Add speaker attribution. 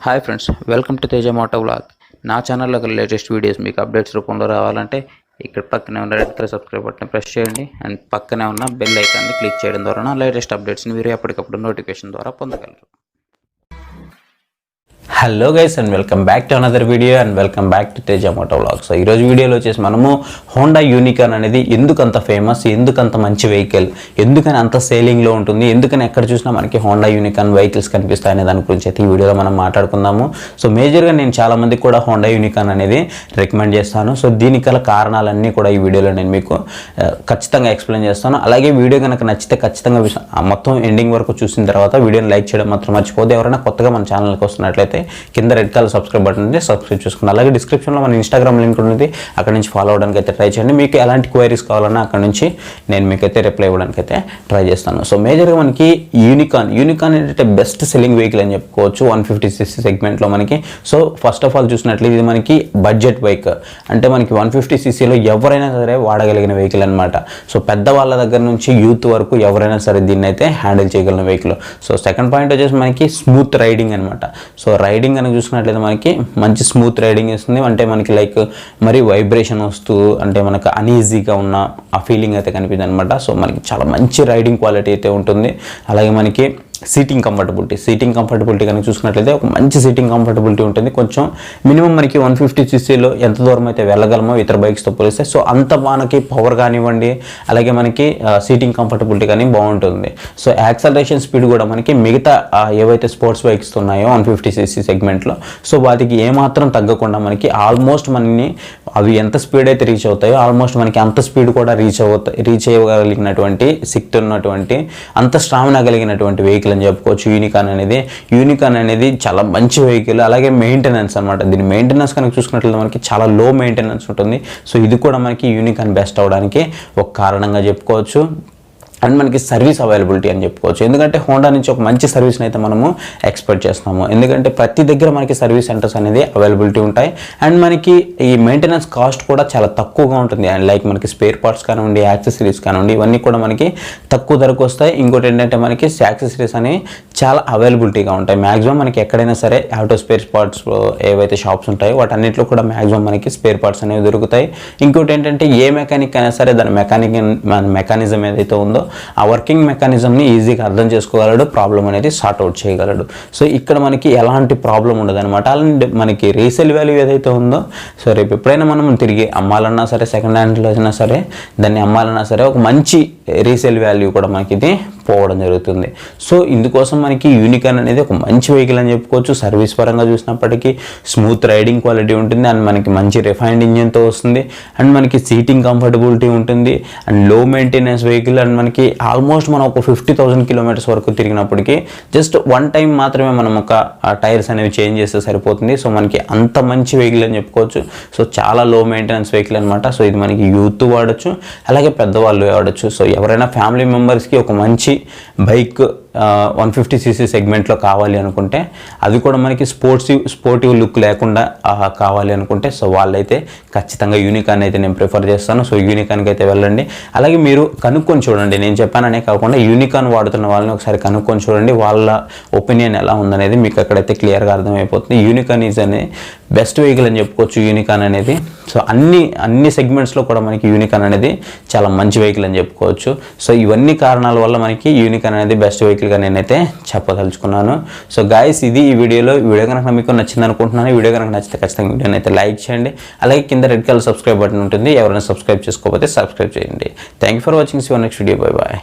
Speaker 1: Hi friends, welcome to Teja motovlog. నా ఛానల్లో latest videos మీకు అప్డేట్స్ రూపంలో రావాలంటే ఇక్కడ పక్కనే ఉన్న red colour subscribe button press చేయండి అండ్ పక్కనే ఉన్న బెల్ ఐకాన్ని క్లిక్ చేయడం ద్వారా నా లేటెస్ట్ అప్డేట్స్ని మీరు ఎప్పటికప్పుడు నోటిఫికేషన్ ద్వారా పొందగలరు. Hello guys and welcome back to another video and welcome back to Teja motovlog. So ఈరోజు వీడియోలో వచ్చేసి మనము హోండా యూనికార్న్ అనేది ఎందుకంత ఫేమస్, ఎందుకంత మంచి వెహికల్, ఎందుకని అంత సేలింగ్లో ఉంటుంది, ఎందుకని ఎక్కడ చూసినా మనకి హోండా యూనికార్న్ వెహికల్స్ కనిపిస్తాయి అనే దాని గురించి అయితే ఈ వీడియోలో మనం మాట్లాడుకుందాము. సో మేజర్గా నేను చాలామందికి కూడా హోండా యూనికార్న్ అనేది రికమెండ్ చేస్తాను. సో దీనికి గల కారణాలన్నీ కూడా ఈ వీడియోలో నేను మీకు ఖచ్చితంగా ఎక్స్ప్లెయిన్ చేస్తాను. అలాగే వీడియో కనుక నచ్చితే ఖచ్చితంగా మొత్తం ఎండింగ్ వరకు చూసిన తర్వాత వీడియోని లైక్ చేయడం మాత్రం మర్చిపోతే. ఎవరైనా కొత్తగా మన ఛానల్కి వస్తున్నట్లయితే కింద రెడ్ కలర్ సబ్స్క్రైబ్ బటన్ ఉంది, సబ్స్క్రైబ్ చేసుకోండి. అలాగే డిస్క్రిప్షన్లో మన ఇన్స్టాగ్రామ్ లింక్ ఉంటుంది, అక్కడ నుంచి ఫాలో అవ్వడానికి అయితే ట్రై చేయండి. మీకు ఎలాంటి క్వైరీస్ కావాలన్నా అక్కడ నుంచి నేను మీకైతే రిప్లై ఇవ్వడానికి అయితే ట్రై చేస్తాను. సో మేజర్గా మనకి యూనికార్న్ ఏంటంటే బెస్ట్ సెల్లింగ్ వెహికల్ అని చెప్పుకోవచ్చు 150cc సెగ్మెంట్లో మనకి. సో ఫస్ట్ ఆఫ్ ఆల్ చూసినట్లయితే ఇది మనకి బడ్జెట్ బైక్, అంటే మనకి 150ccలో ఎవరైనా సరే వాడగలిగిన వెహికల్ అనమాట. సో పెద్దవాళ్ళ దగ్గర నుంచి యూత్ వరకు ఎవరైనా సరే దీన్ని అయితే హ్యాండిల్ చేయగలిగిన వెహికల్. సో సెకండ్ పాయింట్ వచ్చేసి మనకి స్మూత్ రైడింగ్ అనమాట. సో రైడింగ్ అని చూసుకున్నట్లయితే మనకి మంచి స్మూత్ రైడింగ్ ఇస్తుంది. అంటే మనకి లైక్ మరి వైబ్రేషన్ వస్తూ అంటే మనకు అన్ఈజీగా ఉన్న ఆ ఫీలింగ్ అయితే కనిపిస్తుంది అనమాట. సో మనకి చాలా మంచి రైడింగ్ క్వాలిటీ అయితే ఉంటుంది. అలాగే మనకి సీటింగ్ కంఫర్టబిలిటీ కనుక చూసుకున్నట్లయితే ఒక మంచి సీటింగ్ కంఫర్టబిలిటీ ఉంటుంది. కొంచెం మినిమం మనకి 150ccలో ఎంత దూరం అయితే వెళ్ళగలమో ఇతర బైక్స్తో పోలిస్తే, సో అంత మనకి పవర్ కానివ్వండి, అలాగే మనకి సీటింగ్ కంఫర్టబిలిటీ కానీ బాగుంటుంది. సో యాక్సలరేషన్ స్పీడ్ కూడా మనకి మిగతా ఏవైతే స్పోర్ట్స్ బైక్స్ ఉన్నాయో 150cc సెగ్మెంట్లో, సో వాటికి ఏమాత్రం తగ్గకుండా మనకి ఆల్మోస్ట్ మనని అవి ఎంత స్పీడ్ అయితే రీచ్ అవుతాయో ఆల్మోస్ట్ మనకి అంత స్పీడ్ కూడా రీచ్ అవ్వగలిగినటువంటి శక్తి ఉన్నటువంటి, అంత స్టామినా కలిగినటువంటి వెహికల్ అని చెప్పుకోవచ్చు యూనికార్న్ అనేది చాలా మంచి వెహికల్. అలాగే మెయింటెనెన్స్ అనమాట. దీని మెయింటెనెన్స్ కనుక చూసుకున్నట్లయితే మనకి చాలా లో మెయింటెనెన్స్ ఉంటుంది. సో ఇది కూడా మనకి యూనికార్న్ బెస్ట్ అవడానికి ఒక కారణంగా చెప్పుకోవచ్చు. అండ్ మనకి సర్వీస్ అవైలబిలిటీ అని చెప్పుకోవచ్చు. ఎందుకంటే హోండా నుంచి ఒక మంచి సర్వీస్ని అయితే మనము ఎక్స్పెక్ట్ చేస్తున్నాము. ఎందుకంటే ప్రతి దగ్గర మనకి సర్వీస్ సెంటర్స్ అనేది అవైలబిలిటీ ఉంటాయి. అండ్ మనకి ఈ మెయింటెనెన్స్ కాస్ట్ కూడా చాలా తక్కువగా ఉంటుంది. అండ్ లైక్ మనకి స్పేర్ పార్ట్స్ కానివ్వండి, యాక్సెసరీస్ కానివ్వండి, ఇవన్నీ కూడా మనకి తక్కువ ధరకు వస్తాయి. ఇంకోటి ఏంటంటే మనకి యాక్సెసరీస్ అనేవి చాలా అవైలబిలిటీగా ఉంటాయి. మ్యాక్సిమం మనకి ఎక్కడైనా సరే ఆటో స్పేర్ పార్ట్స్ ఏవైతే షాప్స్ ఉంటాయో వాటన్నిటిలో కూడా మ్యాక్సిమం మనకి స్పేర్ పార్ట్స్ అనేవి దొరుకుతాయి. ఇంకోటి ఏంటంటే ఏ మెకానిక్ అయినా సరే దాని మెకానిజం ఏదైతే ఉందో ఆ వర్కింగ్ మెకానిజంని ఈజీగా అర్థం చేసుకోగలడు, ప్రాబ్లం అనేది సార్ట్ అవుట్ చేయగలడు. సో ఇక్కడ మనకి ఎలాంటి ప్రాబ్లం ఉండదు అనమాట. అలాంటి మనకి రీసేల్ వాల్యూ ఏదైతే ఉందో, సో రేపు ఎప్పుడైనా మనం తిరిగి అమ్మాలన్నా సరే, సెకండ్ హ్యాండ్లో అయినా సరే, దాన్ని అమ్మాలన్నా సరే ఒక మంచి రీసేల్ వాల్యూ కూడా మనకి ఇది పోవడం జరుగుతుంది. సో ఇందుకోసం మనకి యూనికార్న్ అనేది ఒక మంచి వెహికల్ అని చెప్పుకోవచ్చు. సర్వీస్ పరంగా చూసినప్పటికీ స్మూత్ రైడింగ్ క్వాలిటీ ఉంటుంది అండ్ మనకి మంచి రిఫైన్డ్ ఇంజిన్తో వస్తుంది. అండ్ మనకి సీటింగ్ కంఫర్టబిలిటీ ఉంటుంది అండ్ లో మెయింటెనెన్స్ వెహికల్. అండ్ మనకి ఆల్మోస్ట్ మనం ఒక 50,000 కిలోమీటర్స్ వరకు తిరిగినప్పటికీ జస్ట్ వన్ టైం మాత్రమే మనం ఒక టైర్స్ అనేవి చేంజ్ చేస్తే సరిపోతుంది. సో మనకి అంత మంచి వెహికల్ అని చెప్పుకోవచ్చు. సో చాలా లో మెయింటెనెన్స్ వెహికల్ అనమాట. సో ఇది మనకి యూత్ వాడచ్చు, అలాగే పెద్దవాళ్ళు వాడచ్చు. సో ఎవరైనా ఫ్యామిలీ మెంబర్స్కి ఒక మంచి బైక్ 150cc సెగ్మెంట్లో కావాలి అనుకుంటే, అది కూడా మనకి స్పోర్టివ్ లుక్ లేకుండా కావాలి అనుకుంటే, సో వాళ్ళైతే ఖచ్చితంగా యూనికార్న్ అయితే నేను ప్రిఫర్ చేస్తాను. సో యూనికార్న్కి అయితే వెళ్ళండి. అలాగే మీరు కనుక్కొని చూడండి, నేను చెప్పాననే కాకుండా యూనికార్న్ వాడుతున్న వాళ్ళని ఒకసారి కనుక్కొని చూడండి, వాళ్ళ ఒపీనియన్ ఎలా ఉందనేది మీకు అక్కడైతే క్లియర్గా అర్థమైపోతుంది. యూనికార్న్ ఈజ్ అనే బెస్ట్ వెహికల్ అని చెప్పుకోవచ్చు యూనికార్న్ అనేది. సో అన్ని సెగ్మెంట్స్లో కూడా మనకి యూనికార్న్ అనేది చాలా మంచి వెహికల్ అని చెప్పుకోవచ్చు. సో ఇవన్నీ కారణాల వల్ల మనకి యూనికార్న్ అనేది బెస్ట్ వెహికల్గా నేనైతే చెప్పదలుచుకున్నాను. సో గాయస్, ఇది ఈ వీడియో కనుక మీకు నచ్చింది అనుకుంటున్నాను. వీడియో కనుక నచ్చితే ఖచ్చితంగా వీడియోని అయితే లైక్ చేయండి. అలాగే కింద రెడ్ కలర్ సబ్స్క్రైబ్ బటన్ ఉంటుంది, ఎవరైనా సబ్స్క్రైబ్ చేసుకోకపోతే సబ్స్క్రైబ్ చేయండి. Thank you for watching. See you next video. Bye bye.